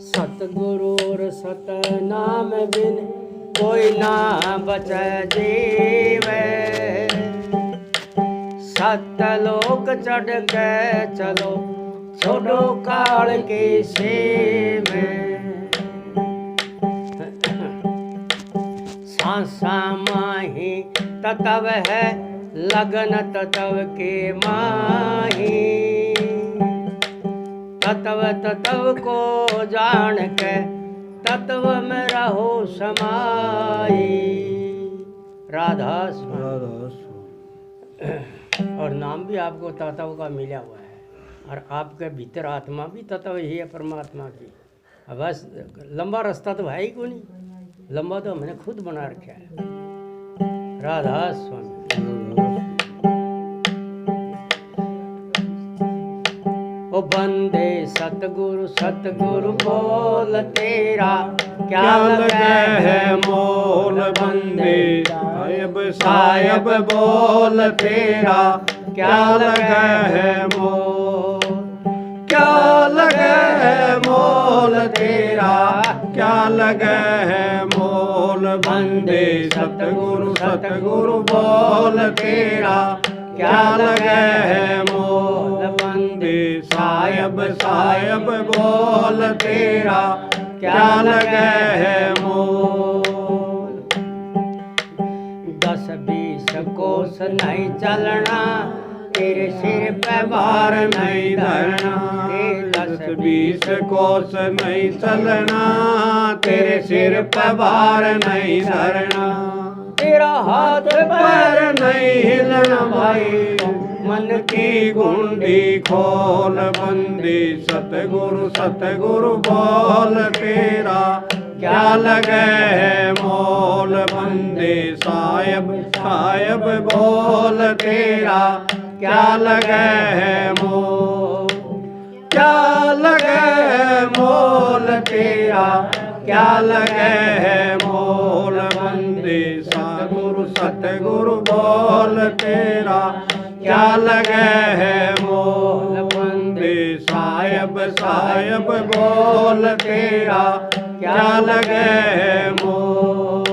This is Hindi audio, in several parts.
सतगुरु और सतनाम बिन कोई ना बचे जीव। सतलोक चढ़ के चलो छोड़ो काल के सेव। सांसा माही तत्व है लगन तत्व के माही। तत्व तत्व को जान के तत्व में रहो समाई। राधा और नाम भी आपको तत्व का मिला हुआ है और आपके भीतर आत्मा भी तत्व ही है परमात्मा की। बस लंबा रास्ता तो है ही को नहीं, लंबा तो हमने खुद बना रखा है। राधा स्वामी। ओ बंदे सतगुरु सतगुरु बोल तेरा क्या लगे है मोल। बंदे साहिब साहिब बोल तेरा क्या लगे है मोल। क्या लगे है मोल तेरा क्या लगे है मोल। बंदे सतगुरु सतगुरु बोल तेरा क्या लगे है मोल। बंदे साहिब साहिब बोल तेरा क्या लगे है मोल। 10-20 कोस नहीं चलना तेरे सिर पे भार नहीं धरना। 10-20 कोस नहीं चलना तेरे सिर पे भार नहीं धरना। तेरा हाथ पैर नहीं हिलना भाई मन की गुंडी खोल। बंदी सतगुरु सतगुरु बोल तेरा क्या लगे है मोल। बंदी साहिब साहिब बोल तेरा क्या लगे है मोल। क्या लगे है मोल तेरा क्या लगे है मोल। बंदी सतगुरु सतगुरु बोल तेरा क्या लगे है मोल। बंदी साहिब साहिब बोल तेरा क्या लगे है मोल।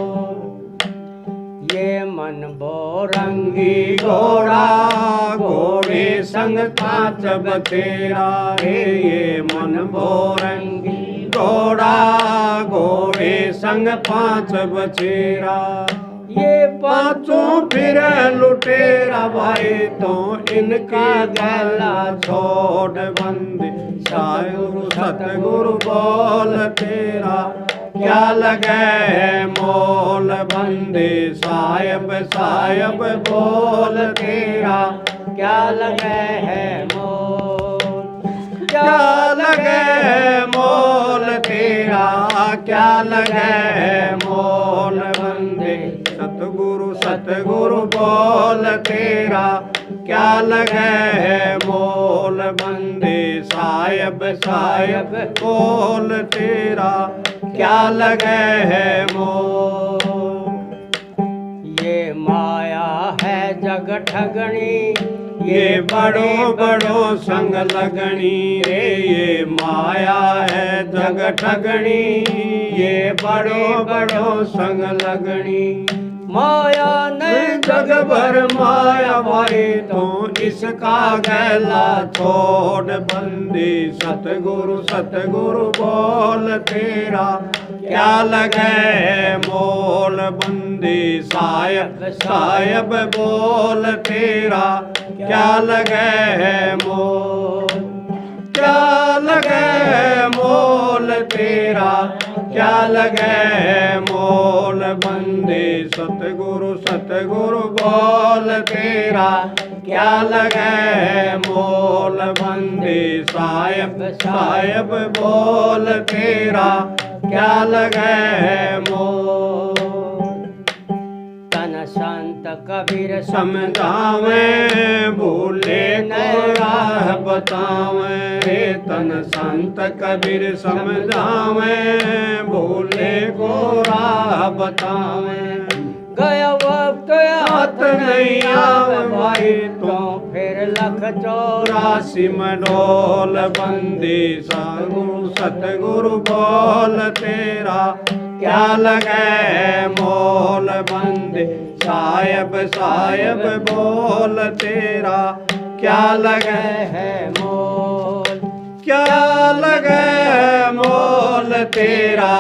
ये मन बोरंगी घोड़ा घोड़े संग पांच बतेरा। ये मन बोरंगी घोड़ा घोड़े संग पांच बचेरा। ये पांचों फिर लुटेरा भाई तो इनका गला छोड़। बंदी सतगुरु सतगुरु बोल तेरा क्या लगे है मोल। बंदी साहिब साहिब बोल तेरा क्या लगे है मोल। क्या लगे है मोल तेरा क्या लगे है मोल। बंदे सतगुरु सतगुरु बोल तेरा क्या लगे है मोल। बंदे साहिब साहिब बोल तेरा क्या लगे है मोल। ये माया है जग ठगनी ये बड़ो बड़ो संग लगनी रे। ये माया है जग ठगनी ये बड़ो बड़ो संग लगनी। माया नहीं जग भर माया भाई तो इसका गला छोड़। बंदी सतगुरु सतगुरु बोल तेरा क्या लगे है मोल। बंदी साहिब साहिब बोल तेरा क्या लगे है मोल। क्या लगे है मोल तेरा क्या लगे है मोल। बंदे सतगुरु सतगुरु बोल तेरा क्या लगे है मोल। बंदे साहिब साहिब बोल तेरा क्या लगे है मोल। तन संत कबीर समझावे भूले न राह बतावे। तन संत कबीर समझावे भूले को राह बतावे। गया वक्त हाथ नहीं आवे भाई तो फिर लख 84 मनोल बंदी सतगुरु बोल तेरा क्या लगे मोल बंदे साहिब साहिब बोल तेरा क्या लगे है मोल, क्या लगे मोल तेरा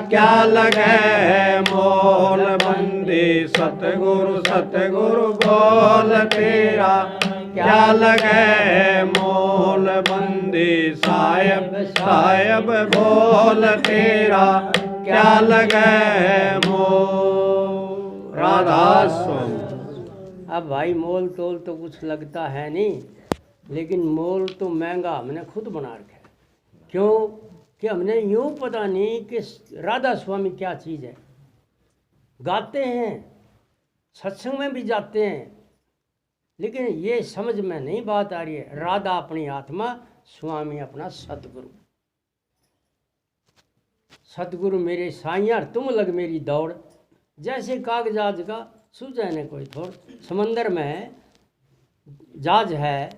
क्या लगे मोल बंदे सतगुरु बोल तेरा क्या लगे मोल बंदे साहिब साहिब बोल तेरा क्या लगे मोल। राधा स्वामी। अब भाई मोल तोल तो कुछ लगता है नहीं, लेकिन मोल तो महंगा हमने खुद बना रखा है। क्यों कि हमने यूँ पता नहीं कि राधा स्वामी क्या चीज़ है। गाते हैं, सत्संग में भी जाते हैं, लेकिन ये समझ में नहीं बात आ रही है। राधा अपनी आत्मा, स्वामी अपना सतगुरु। सतगुरु मेरे साइयार तुम लग मेरी दौड़, जैसे कागजाज का सूझे न कोई थोड़। समंदर में जहाज है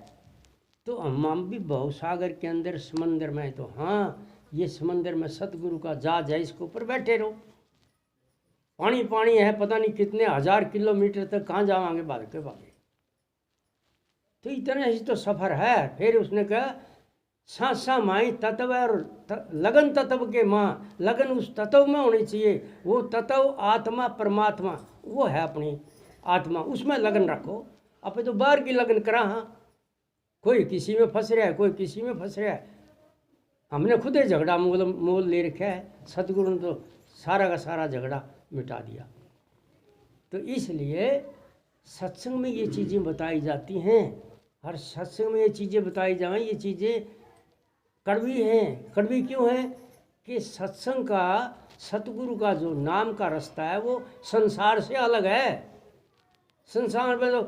तो हम भी बहु सागर के अंदर समंदर में, तो हाँ ये समंदर में सतगुरु का जहाज है, इसके ऊपर बैठे रहो। पानी पानी है, पता नहीं कितने 1000 किलोमीटर तक कहाँ जावांगे भाग के भागे। तो इतने ही तो सफ़र है। फिर उसने कहा सांसा माई तत्व और लगन तत्व के माँ, लगन उस तत्व में होनी चाहिए। वो तत्व आत्मा परमात्मा वो है अपनी आत्मा, उसमें लगन रखो। अब तो बाहर की लगन करा, हाँ कोई किसी में फंस रहा है, कोई किसी में फंस रहा है। हमने खुद ही झगड़ा मोल ले रखा है। सतगुरु ने तो सारा का सारा झगड़ा मिटा दिया। तो इसलिए सत्संग में ये चीज़ें बताई जाती हैं। हर सत्संग में ये चीज़ें बताई जाएं। ये चीज़ें कड़वी हैं। कड़वी क्यों है कि सत्संग का, सतगुरु का जो नाम का रास्ता है वो संसार से अलग है। संसार में तो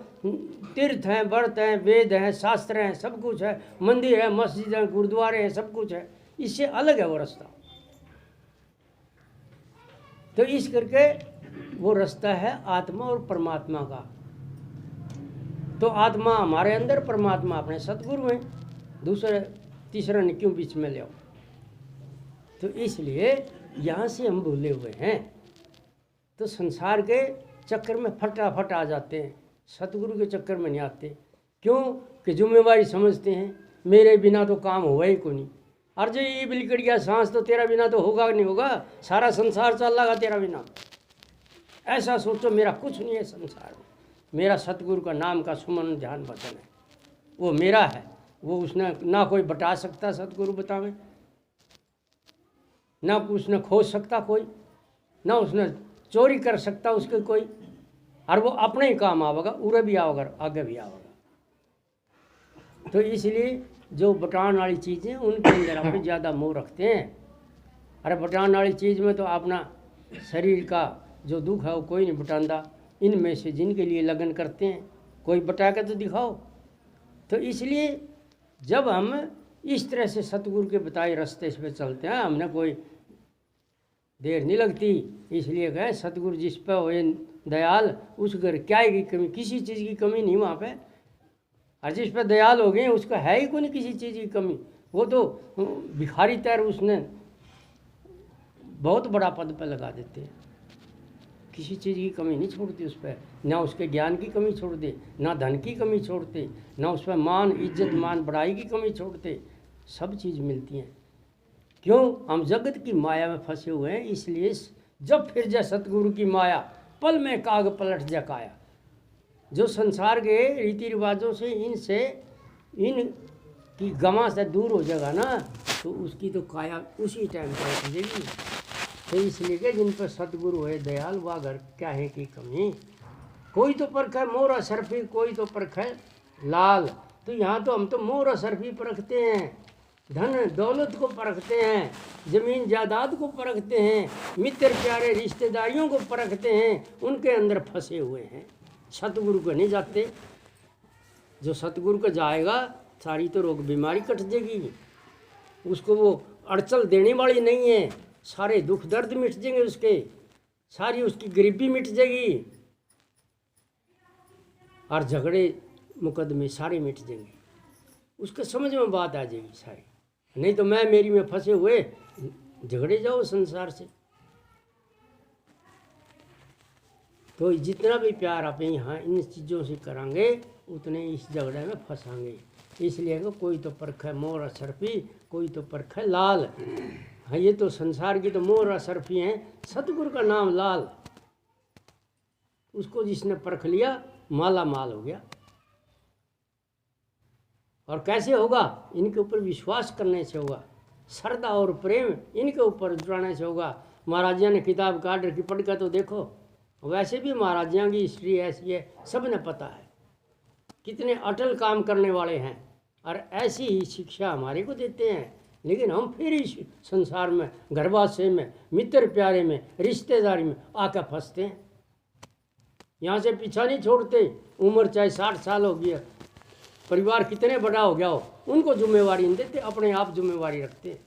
तीर्थ हैं, व्रत हैं, वेद हैं, शास्त्र हैं, सब कुछ है, मंदिर है, मस्जिद हैं, गुरुद्वारे हैं, सब कुछ है। इससे अलग है वो रास्ता। तो इस करके वो रास्ता है आत्मा और परमात्मा का। तो आत्मा हमारे अंदर, परमात्मा अपने सतगुरु हैं। दूसरा तीसरा ने क्यों बीच में ले आओ। तो इसलिए यहाँ से हम भूले हुए हैं। तो संसार के चक्कर में फटाफट आ जाते हैं, सतगुरु के चक्कर में नहीं आते। क्यों कि जिम्मेवारी समझते हैं, मेरे बिना तो काम हुआ ही को नहीं। और जो ये बिलकड़ गया सांस, तो तेरा बिना तो होगा नहीं होगा, सारा संसार चल रहा तेरा बिना। ऐसा सोचो, मेरा कुछ नहीं है संसार में। मेरा सतगुरु का नाम का सुमन ध्यान वचन है, वो मेरा है। वो उसने ना कोई बता सकता, सतगुरु बतावे, ना उसने खोज सकता कोई, ना उसने चोरी कर सकता उसके कोई। और वो अपने ही काम आवेगा, उरे भी आवेगा, आगे भी आवेगा। तो इसलिए जो बटान वाली चीज़ें उनके अंदर अपने ज़्यादा मोह रखते हैं। अरे बटान वाली चीज़ में तो अपना शरीर का जो दुख है वो कोई नहीं बटांदा। इनमें से जिनके लिए लगन करते हैं, कोई बटा के तो दिखाओ। तो इसलिए जब हम इस तरह से सतगुरु के बताए रास्ते पे चलते हैं, हमने कोई देर नहीं लगती। इसलिए कहे सतगुरु जिस पे होए दयाल, उस घर क्या की कमी, किसी चीज़ की कमी नहीं वहाँ पे। और जिस पे दयाल हो गए उसका है ही कोई नहीं किसी चीज़ की कमी। वो तो भिखारी तैर उसने बहुत बड़ा पद पे लगा देते हैं। किसी चीज़ की कमी नहीं छोड़ती उस पर, ना उसके ज्ञान की कमी छोड़ दे, ना धन की कमी छोड़ते, ना उस पर मान इज्जत मान बड़ाई की कमी छोड़ते। सब चीज़ मिलती हैं। क्यों? हम जगत की माया में फंसे हुए हैं। इसलिए जब फिर जा सतगुरु की माया, पल में काग पलट जा काया। जो संसार के रीति रिवाजों से, इनसे, इन की गमा से दूर हो जाएगा ना, तो उसकी तो काया उसी टाइम पर उठ जाएगी। तो इसलिए कि जिन पर सतगुरु है दयाल, वह घर क्या है की कमी। कोई तो परख है मोरा सरफी, कोई तो परख है लाल। तो यहाँ तो हम तो मोरा सरफी परखते हैं, धन दौलत को परखते हैं, ज़मीन जायदाद को परखते हैं, मित्र प्यारे रिश्तेदारियों को परखते हैं। उनके अंदर फंसे हुए हैं, सतगुरु को नहीं जाते। जो सतगुरु को जाएगा सारी तो रोग बीमारी कट जाएगी। उसको वो अड़चल देने वाली नहीं है, सारे दुख दर्द मिट जाएंगे उसके, सारी उसकी गरीबी मिट जाएगी। और झगड़े मुकदमे सारे मिट जाएंगे, उसके समझ में बात आ जाएगी सारी। नहीं तो मैं मेरी में फंसे हुए झगड़े जाओ संसार से। तो जितना भी प्यार आप यहाँ इन चीज़ों से करांगे उतने इस झगड़े में फंसांगे। इसलिए कि कोई तो परख है मोर असरफी, कोई तो परख है लाल। हाँ, ये तो संसार की तो मोर असरफी हैं, सतगुरु का नाम लाल। उसको जिसने परख लिया माला माल हो गया। और कैसे होगा? इनके ऊपर विश्वास करने से होगा, श्रद्धा और प्रेम इनके ऊपर जुड़ाने से होगा। महाराजा ने किताब काट रखी, पढ़ कर तो देखो। वैसे भी महाराजा की हिस्ट्री ऐसी है, सब ने पता है कितने अटल काम करने वाले हैं, और ऐसी ही शिक्षा हमारे को देते हैं। लेकिन हम फिर इस संसार में, गर्भाशय में, मित्र प्यारे में, रिश्तेदारी में आकर फंसते हैं। यहाँ से पीछा नहीं छोड़ते। उम्र चाहे 60 साल हो गया, परिवार कितने बड़ा हो गया हो, उनको जिम्मेवारी नहीं देते, अपने आप जिम्मेवारी रखते हैं।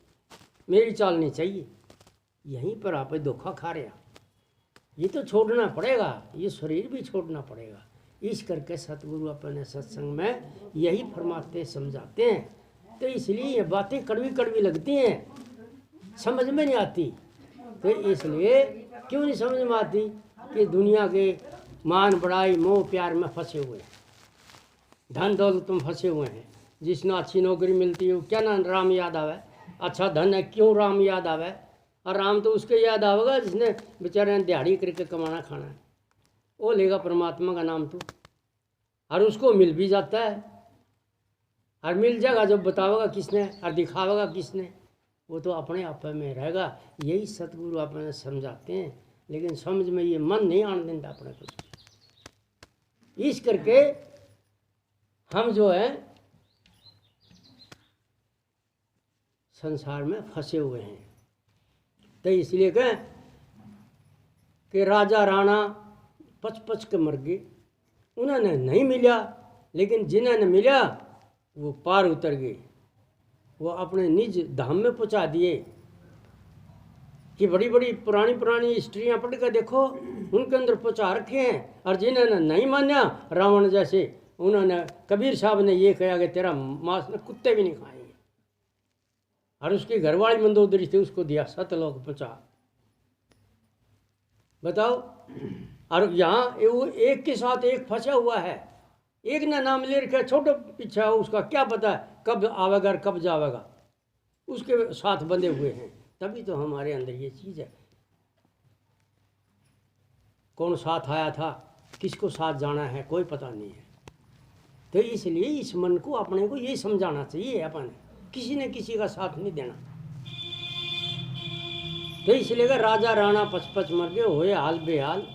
मेरी चाल नहीं चाहिए। यहीं पर आप धोखा खा रहे हैं। ये तो छोड़ना पड़ेगा, ये शरीर भी छोड़ना पड़ेगा। इस करके सतगुरु अपने सत्संग में यही फरमाते समझाते हैं। तो इसलिए ये बातें कड़वी कड़वी लगती हैं, समझ में नहीं आती। तो इसलिए क्यों नहीं समझ में आती? कि दुनिया के मान बड़ाई मोह प्यार में फंसे हुए हैं, धन दौलत में फंसे हुए हैं। जिसने अच्छी नौकरी मिलती है क्या ना राम याद आवे, अच्छा धन है क्यों राम याद आवे। और राम तो उसके याद आवेगा जिसने बेचारे दिहाड़ी करके कमाना खाना है, वो लेगा परमात्मा का नाम तो, और उसको मिल भी जाता है। और मिल जाएगा जब बतावेगा किसने और दिखावेगा किसने, वो तो अपने आप में रहेगा। यही सतगुरु अपने समझाते हैं, लेकिन समझ में ये मन नहीं आने देता अपने कुछ। इस करके हम जो है संसार में फंसे हुए हैं। तो इसलिए कहें कि राजा राणा पच पच के मर गए, उन्होंने नहीं मिला, लेकिन जिन्होंने मिला वो पार उतर गए, वो अपने निज धाम में पहुंचा दिए। कि बड़ी बड़ी पुरानी पुरानी हिस्ट्रियाँ पढ़ कर देखो, उनके अंदर पहुंचा रखे हैं। और जिन्होंने नहीं माना, रावण जैसे, उन्होंने, कबीर साहब ने ये कहा कि तेरा मांस न कुत्ते भी नहीं खाएंगे। और उसकी घरवाली मंदोदरी थी, उसको दिया सतलोक पहुंचा। बताओ। और यहाँ वो एक के साथ एक फंसा हुआ है, एक ने नाम ले रखा, छोटा पीछा हो, उसका क्या पता है कब आवेगा और कब जावेगा, उसके साथ बंधे हुए हैं। तभी तो हमारे अंदर ये चीज़ है। कौन साथ आया था, किसको साथ जाना है, कोई पता नहीं है। तो इसलिए इस मन को अपने को ये समझाना चाहिए, अपन किसी ने किसी का साथ नहीं देना। तो इसलिए राजा राणा पच पच मर गए, होए हाल बेहाल।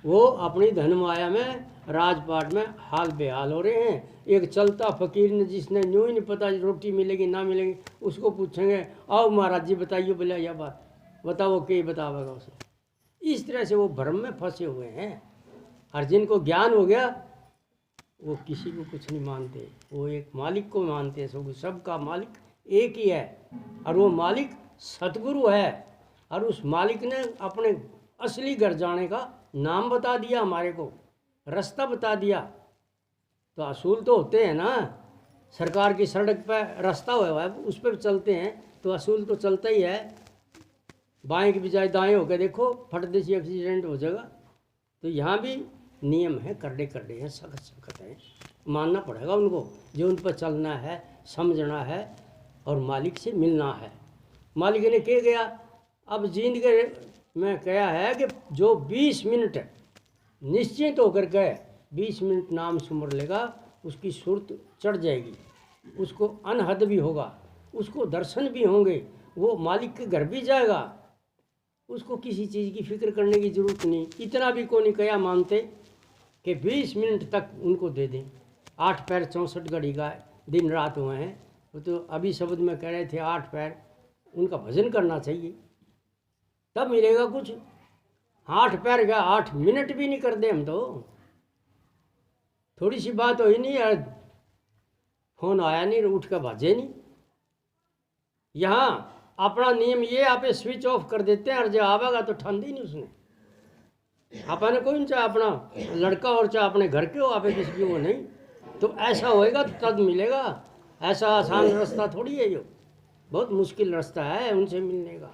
वो अपनी धन माया में, राजपाट में हाल बेहाल हो रहे हैं। एक चलता फकीर ने, जिसने यूँ ही नहीं पता रोटी मिलेगी ना मिलेगी, उसको पूछेंगे आओ महाराज जी बताइए, बोले यह बात बताओ, के बतावेगा उसे। इस तरह से वो भ्रम में फंसे हुए हैं। और जिनको ज्ञान हो गया वो किसी को कुछ नहीं मानते, वो एक मालिक को मानते हैं। सबका मालिक एक ही है, और वो मालिक सतगुरु है। और उस मालिक ने अपने असली घर जाने का नाम बता दिया, हमारे को रास्ता बता दिया। तो असूल तो होते हैं ना, सरकार की सड़क पर रास्ता हुआ है उस पर चलते हैं, तो असूल तो चलता ही है। बाएं की बजाय दाएं होकर देखो, फट देसी एक्सीडेंट हो जाएगा। तो यहाँ भी नियम है, करड़े करड़े हैं, सख्त सख्त है, मानना पड़ेगा उनको। जो उन पर चलना है, समझना है, और मालिक से मिलना है। मालिक ने कह गया, अब जिंदगी में कहा है कि जो 20 मिनट निश्चिंत होकर गए, 20 मिनट नाम सुमर लेगा, उसकी सुरत चढ़ जाएगी, उसको अनहद भी होगा, उसको दर्शन भी होंगे, वो मालिक के घर भी जाएगा, उसको किसी चीज़ की फिक्र करने की ज़रूरत नहीं। इतना भी को नहीं कया मानते कि 20 मिनट तक उनको दे दें। 8 पैर 64 घड़ी का दिन रात हुए हैं, वो तो अभी शब्द में कह रहे थे 8 पैर, उनका भजन करना चाहिए, तब मिलेगा कुछ। 8 पैर का 8 मिनट भी नहीं कर दे हम तो, थोड़ी सी बात हुई नहीं यार, फोन आया नहीं, उठ कर भाजे नहीं। यहाँ अपना नियम ये आप स्विच ऑफ कर देते हैं, और जो आवेगा तो ठंड ही नहीं उसने। आपने कोई चाहे अपना लड़का और चाहे अपने घर के हो, आप किसी की वो नहीं। तो ऐसा होएगा तो तद मिलेगा। ऐसा आसान रास्ता थोड़ी है, यो बहुत मुश्किल रास्ता है उनसे मिलने का।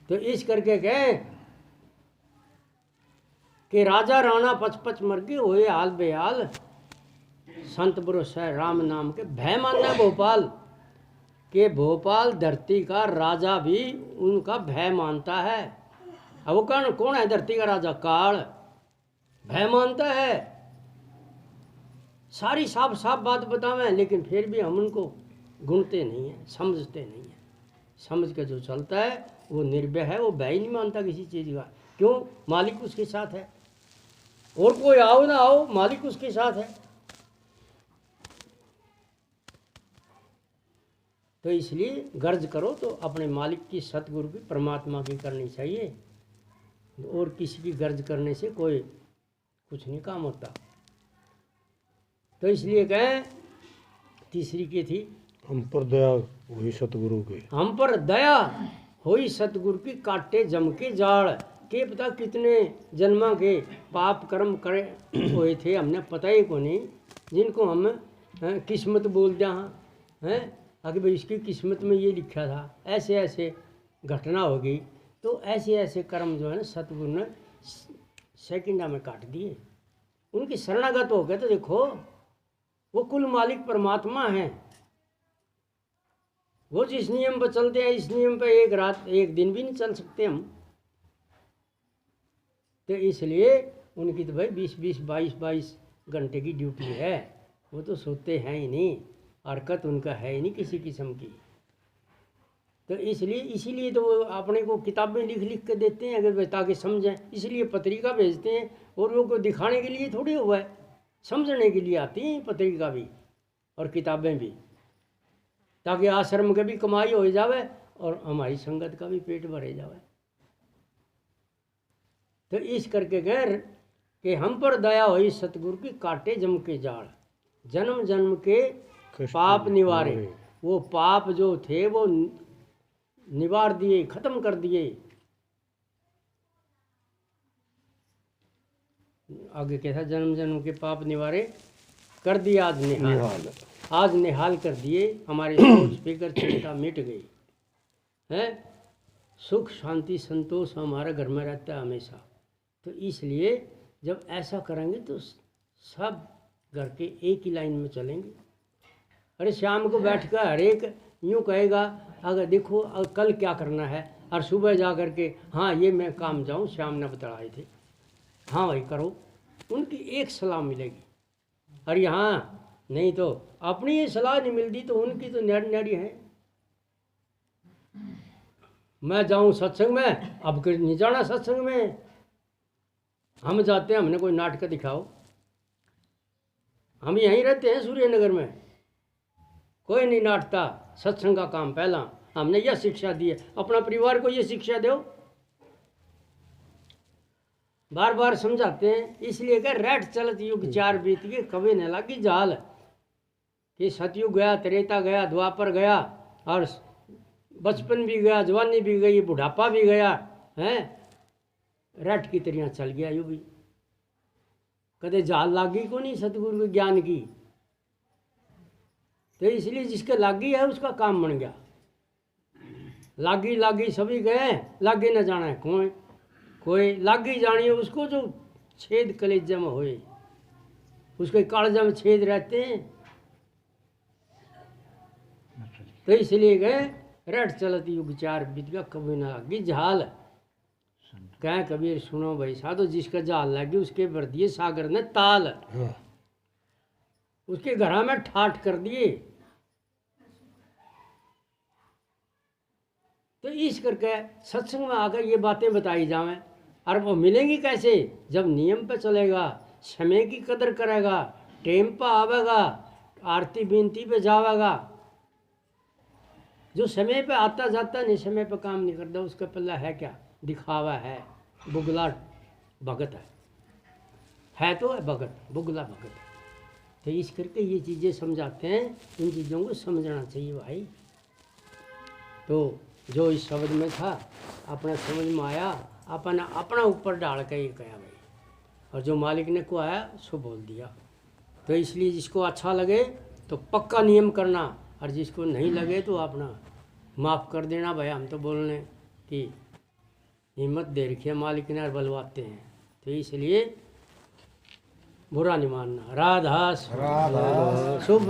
तो इस करके कहे कि राजा राणा पच मर गए हुए हाल बेहाल, संत भरोसा राम नाम के भय मानना भोपाल। के भोपाल धरती का राजा भी उनका भय मानता है। अब वो कौन है धरती का राजा? काल भय मानता है। सारी साफ साफ बात बतावें, लेकिन फिर भी हम उनको गुणते नहीं हैं, समझते नहीं हैं। समझ के जो चलता है वो निर्भय है, वो भय नहीं मानता किसी चीज़ का। क्यों? मालिक उसके साथ है, और कोई आओ ना आओ मालिक उसके साथ है। तो इसलिए गर्ज करो तो अपने मालिक की, सतगुरु की, परमात्मा की करनी चाहिए। और किसी की गर्ज करने से कोई कुछ नहीं काम होता। तो इसलिए कहें, तीसरी की थी, हम पर दया हुई सतगुरु की। हम पर दया हुई सतगुरु की, काटे जम के जाड़। के पता कितने जन्मा के पाप कर्म करे हुए थे, हमने पता ही को नहीं, जिनको हम किस्मत बोल दिया हैं। आगे भाई इसकी किस्मत में ये लिखा था, ऐसे ऐसे घटना होगी। तो ऐसे ऐसे कर्म जो है ना सतगुरु ने सेकंडा में काट दिए। उनकी शरणागत हो गए तो देखो वो कुल मालिक परमात्मा है। वो जिस नियम पर चलते हैं, इस नियम पर एक रात एक दिन भी नहीं चल सकते हम। तो इसलिए उनकी तो भाई 20-20 22-22 घंटे की ड्यूटी है। वो तो सोते हैं ही नहीं, हरकत उनका है ही नहीं किसी किस्म की। तो इसीलिए तो वो अपने को किताबें लिख लिख के देते हैं, अगर ताकि समझें। इसलिए पत्रिका भेजते हैं, और वो को दिखाने के लिए थोड़ी हुआ है, समझने के लिए आती हैं पत्रिका भी और किताबें भी, ताकि आश्रम के भी कमाई हो जावे और हमारी संगत का भी पेट भरे जावे। तो इस करके गैर कि हम पर दया हुई सतगुरु की, काटे जम के जाड़। जन्म जन्म के पाप निवारे, वो पाप जो थे वो निवार दिए, खत्म कर दिए। आगे कैसा? जन्म जन्म के पाप निवारे कर दिए आज निहाल। आज निहाल कर दिए, हमारे सोच फिक्र चिंता मिट गई है। सुख शांति संतोष हमारे घर में रहता है हमेशा। तो इसलिए जब ऐसा करेंगे तो सब घर के एक ही लाइन में चलेंगे। अरे शाम को बैठ कर हर एक यूँ कहेगा, अगर देखो कल क्या करना है, और सुबह जा कर के हाँ ये मैं काम जाऊँ, शाम ने बताए थे, हाँ भाई करो, उनकी एक सलाह मिलेगी। और यहाँ नहीं तो अपनी ये सलाह नहीं मिलती तो उनकी तो न्यारी है। मैं जाऊँ सत्संग में, अब नहीं जाना सत्संग में, हम जाते हैं, हमने कोई नाटक दिखाओ। हम यहीं रहते हैं सूर्यनगर में, कोई नहीं नाटता, सत्संग का काम पहला। हमने यह शिक्षा दी है, अपना परिवार को ये शिक्षा दो, बार बार समझाते हैं। इसलिए कह रेट चलत युग 4 बीत के, कभी न लगी जाल। कि सतयुग गया, त्रेता गया, द्वापर गया, और बचपन भी गया, जवानी भी गई, बुढ़ापा भी गया है, रेट की तरह चल गया। यूँ भी कदे जाल लागी को नहीं सतगुरु के ज्ञान की। तो इसलिए जिसके लागी है उसका काम बन गया। लागी लागी सभी गए, लागे न जाना है कोई लागी जानी है उसको, जो छेद कलेजे में होए, उसके कालजा में छेद रहते हैं। तो इसलिए गए रेट चलत युग 4 बीत गया, कभी ना लागी झाल। कह कबीर सुनो भाई साधो, जिसका जाल लगी उसके भर दिए सागर ने ताल। उसके घरा में ठाठ कर दिए। तो इस करके सत्संग में आकर ये बातें बताई जावें। और वो मिलेंगी कैसे? जब नियम पे चलेगा, समय की कदर करेगा, टेम पे आवेगा, आरती बिनती पे जावेगा। जो समय पे आता जाता नहीं, समय पे काम नहीं करता, उसका पल्ला है क्या? दिखावा है, बुगला भगत है तो है भगत, बुगला भगत है। तो इस करके ये चीज़ें समझाते हैं, इन चीज़ों को समझना चाहिए भाई। तो जो इस शब्द में था अपना समझ में आया अपन अपना ऊपर डाल के ये कहा भाई, और जो मालिक ने को आया सो बोल दिया। तो इसलिए जिसको अच्छा लगे तो पक्का नियम करना, और जिसको नहीं लगे तो अपना माफ़ कर देना भाई। हम तो बोलने कि हिम्मत दे रखी है मालिक ने और बलवाते हैं, तो इसलिए बुरा नहीं मानना। राधा शुभ।